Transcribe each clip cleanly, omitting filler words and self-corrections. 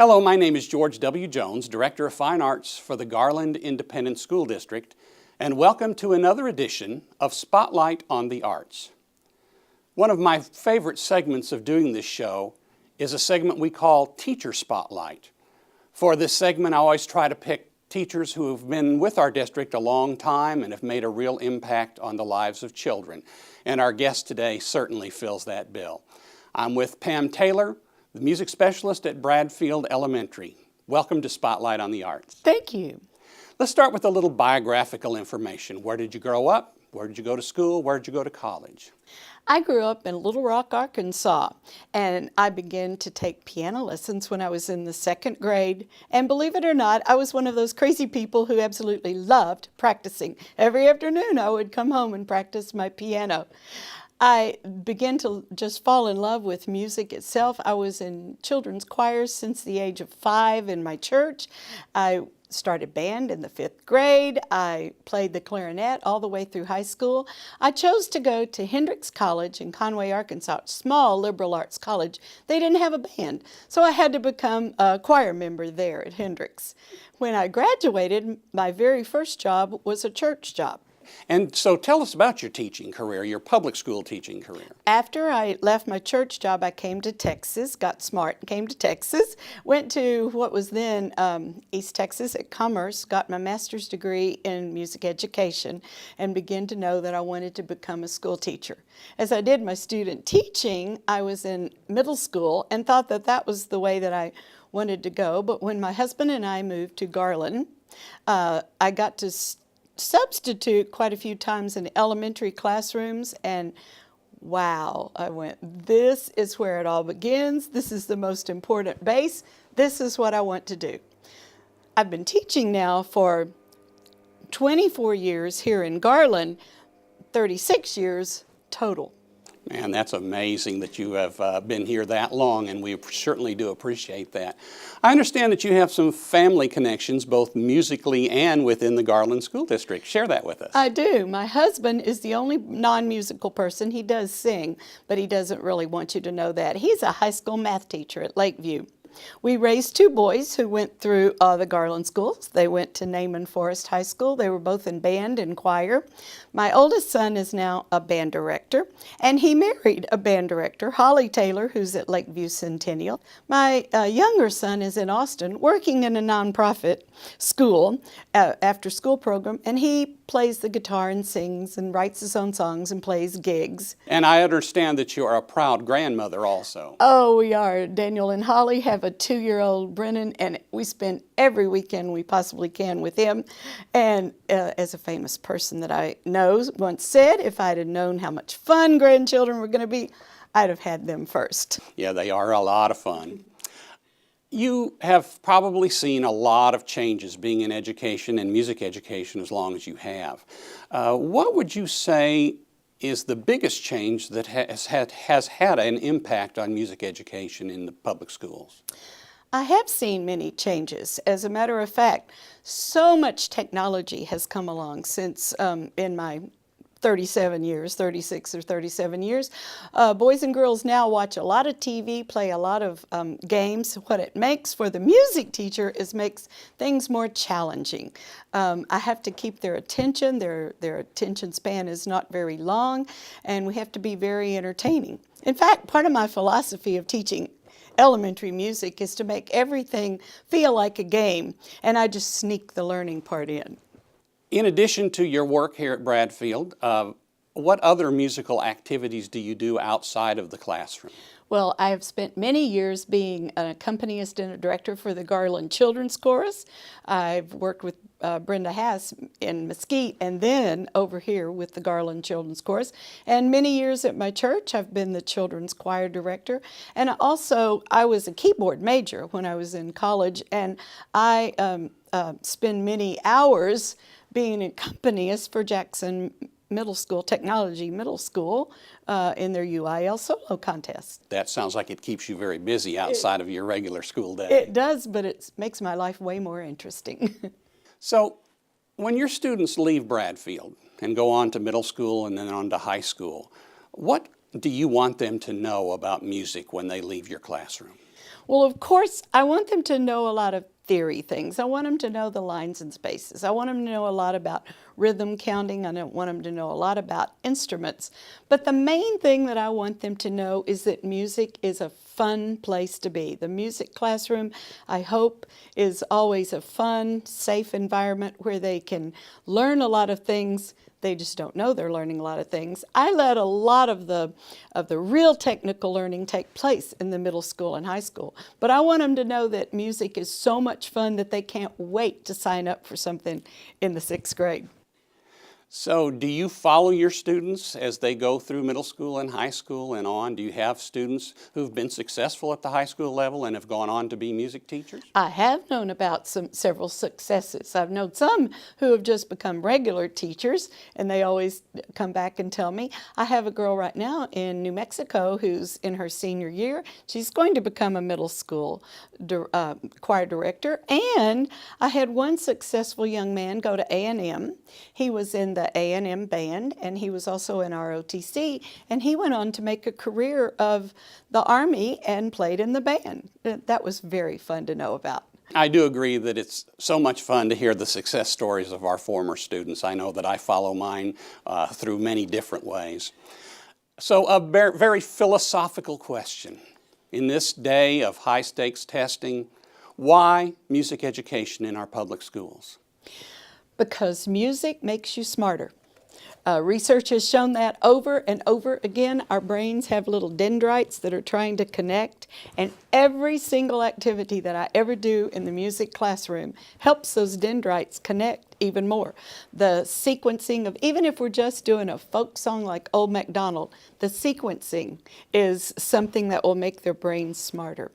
Hello, my name is George W. Jones, Director of Fine Arts for the Garland Independent School District, and welcome to another edition of Spotlight on the Arts. One of my favorite segments of doing this show is a segment we call Teacher Spotlight. For this segment, I always try to pick teachers who have been with our district a long time and have made a real impact on the lives of children. And our guest today certainly fills that bill. I'm with Pam Taylor, the music specialist at Bradfield Elementary. Welcome to Spotlight on the Arts. Thank you. Let's start with a little biographical information. Where did you grow up? Where did you go to school? Where did you go to college? I grew up in Little Rock, Arkansas, and I began to take piano lessons when I was in the second grade. And believe it or not, I was one of those crazy people who absolutely loved practicing. Every afternoon I would come home and practice my piano. I began to just fall in love with music itself. I was in children's choirs since the age of 5 in my church. I started band in the 5th grade. I played the clarinet all the way through high school. I chose to go to Hendrix College in Conway, Arkansas, a small liberal arts college. They didn't have a band, so I had to become a choir member there at Hendrix. When I graduated, my very first job was a church job. And so tell us about your teaching career, your public school teaching career. After I left my church job, I came to Texas, got smart, came to Texas, went to what was then East Texas at Commerce, got my master's degree in music education, and began to know that I wanted to become a school teacher. As I did my student teaching, I was in middle school and thought that that was the way that I wanted to go. But when my husband and I moved to Garland, I got to substitute quite a few times in elementary classrooms, and wow, I went, this is where it all begins. This is the most important base. This is what I want to do. I've been teaching now for 24 years here in Garland, 36 years total. Man, that's amazing that you have been here that long, and we certainly do appreciate that. I understand that you have some family connections, both musically and within the Garland School District. Share that with us. I do. My husband is the only non-musical person. He does sing, but he doesn't really want you to know that. He's a high school math teacher at Lakeview. We raised 2 boys who went through the Garland schools. They went to Naaman Forest High School. They were both in band and choir. My oldest son is now a band director, and he married a band director, Holly Taylor, who's at Lakeview Centennial. My younger son is in Austin working in a nonprofit school, after school program, and he plays the guitar and sings and writes his own songs and plays gigs. And I understand that you are a proud grandmother also. Oh, we are. Daniel and Holly have a 2-year-old Brennan, and we spend every weekend we possibly can with him. And as a famous person that I know once said, if I'd have known how much fun grandchildren were going to be, I'd have had them first. Yeah, they are a lot of fun. You have probably seen a lot of changes being in education and music education as long as you have. What would you say is the biggest change that has had an impact on music education in the public schools? I have seen many changes. As a matter of fact, so much technology has come along since in my 36 or 37 years. Boys and girls now watch a lot of TV, play a lot of games. What it makes for the music teacher is makes things more challenging. I have to keep their attention. Their attention span is not very long, and we have to be very entertaining. In fact, part of my philosophy of teaching elementary music is to make everything feel like a game, and I just sneak the learning part in. In addition to your work here at Bradfield, what other musical activities do you do outside of the classroom? Well, I have spent many years being an accompanist and a director for the Garland Children's Chorus. I've worked with Brenda Hass in Mesquite and then over here with the Garland Children's Chorus. And many years at my church, I've been the children's choir director. And also, I was a keyboard major when I was in college, and I spend many hours being an accompanist for Jackson Middle School, Technology Middle School, in their UIL solo contest. That sounds like it keeps you very busy outside of your regular school day. It does, but it makes my life way more interesting. So when your students leave Bradfield and go on to middle school and then on to high school, what do you want them to know about music when they leave your classroom? Well, of course, I want them to know a lot of theory things. I want them to know the lines and spaces. I want them to know a lot about rhythm counting. I want them to know a lot about instruments. But the main thing that I want them to know is that music is a fun place to be. The music classroom, I hope, is always a fun, safe environment where they can learn a lot of things. They just don't know they're learning a lot of things. I let a lot of the real technical learning take place in the middle school and high school. But I want them to know that music is so much fun that they can't wait to sign up for something in the 6th grade. So do you follow your students as they go through middle school and high school and on? Do you have students who've been successful at the high school level and have gone on to be music teachers? I have known about several successes. I've known some who have just become regular teachers, and they always come back and tell me. I have a girl right now in New Mexico who's in her senior year. She's going to become a middle school choir director, and I had one successful young man go to A&M. He was in the A&M band, and he was also in ROTC, and he went on to make a career of the Army and played in the band. That was very fun to know about. I do agree that it's so much fun to hear the success stories of our former students. I know that I follow mine through many different ways. So a very philosophical question. In this day of high-stakes testing, why music education in our public schools? Because music makes you smarter. Research has shown that over and over again. Our brains have little dendrites that are trying to connect, and every single activity that I ever do in the music classroom helps those dendrites connect even more. The sequencing of, even if we're just doing a folk song like Old MacDonald, the sequencing is something that will make their brains smarter.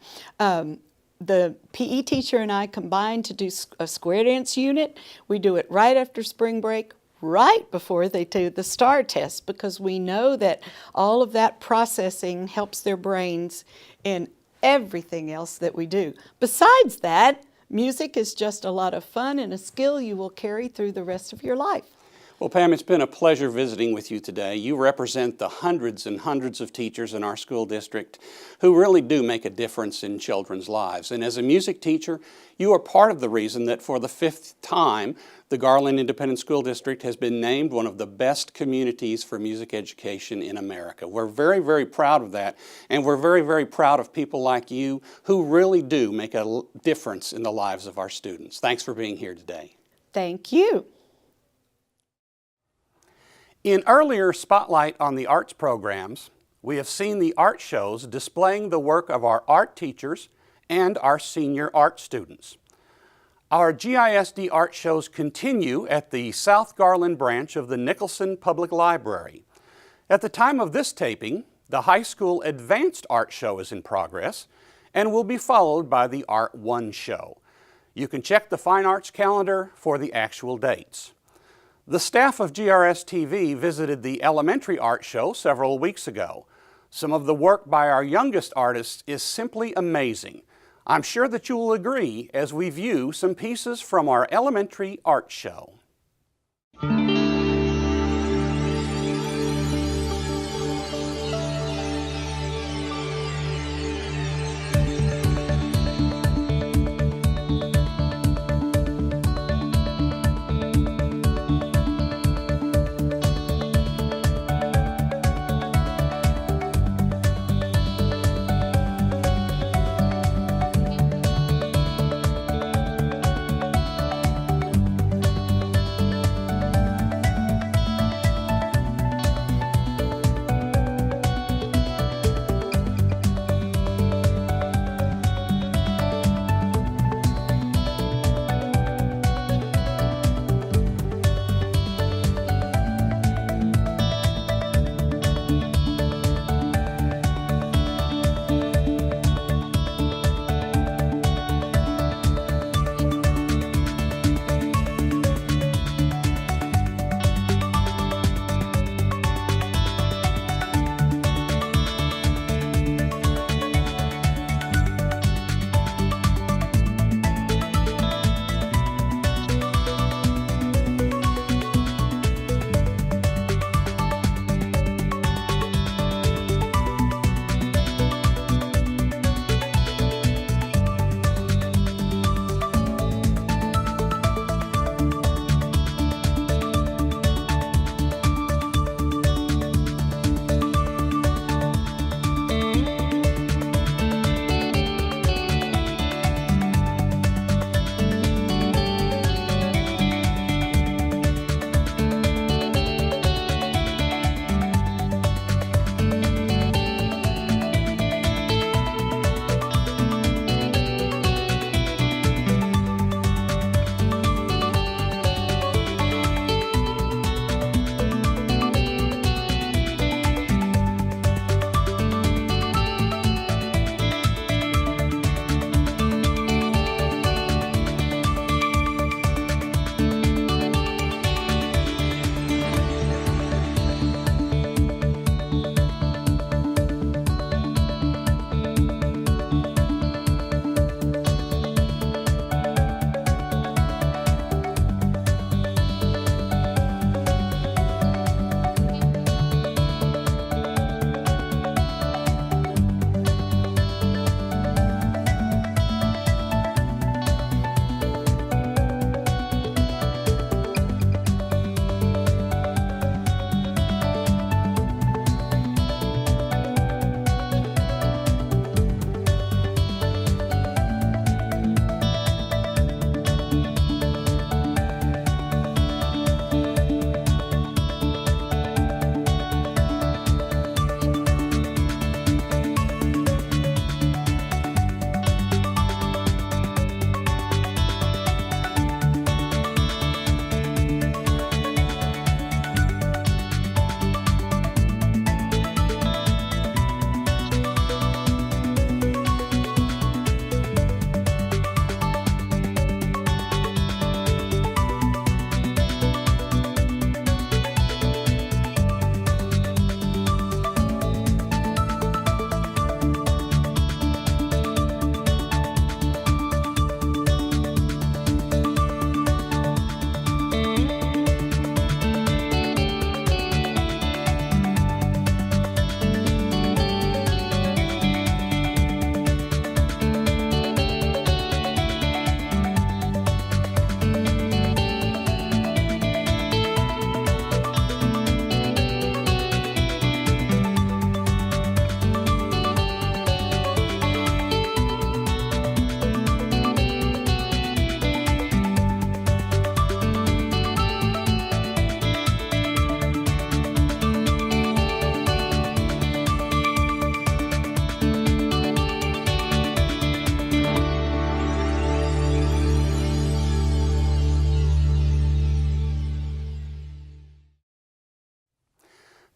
The PE teacher and I combined to do a square dance unit. We do it right after spring break, right before they do the STAR test, because we know that all of that processing helps their brains in everything else that we do. Besides that, music is just a lot of fun and a skill you will carry through the rest of your life. Well, Pam, it's been a pleasure visiting with you today. You represent the hundreds and hundreds of teachers in our school district who really do make a difference in children's lives. And as a music teacher, you are part of the reason that for the 5th time, the Garland Independent School District has been named one of the best communities for music education in America. We're very, very proud of that, and we're very, very proud of people like you who really do make a difference in the lives of our students. Thanks for being here today. Thank you. In earlier Spotlight on the Arts programs, we have seen the art shows displaying the work of our art teachers and our senior art students. Our GISD art shows continue at the South Garland Branch of the Nicholson Public Library. At the time of this taping, the high school advanced art show is in progress and will be followed by the Art 1 show. You can check the Fine Arts calendar for the actual dates. The staff of GRS-TV visited the elementary art show several weeks ago. Some of the work by our youngest artists is simply amazing. I'm sure that you will agree as we view some pieces from our elementary art show.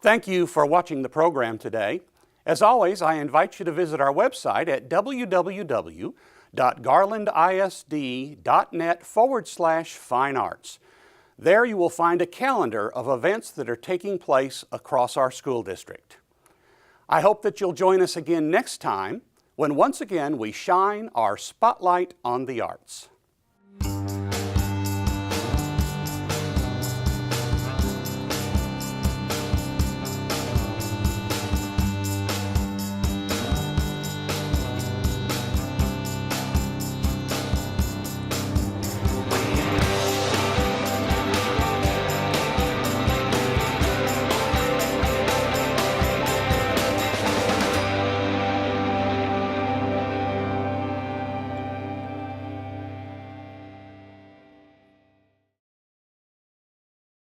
Thank you for watching the program today. As always, I invite you to visit our website at www.garlandisd.net/fine arts. There you will find a calendar of events that are taking place across our school district. I hope that you'll join us again next time when once again we shine our spotlight on the arts.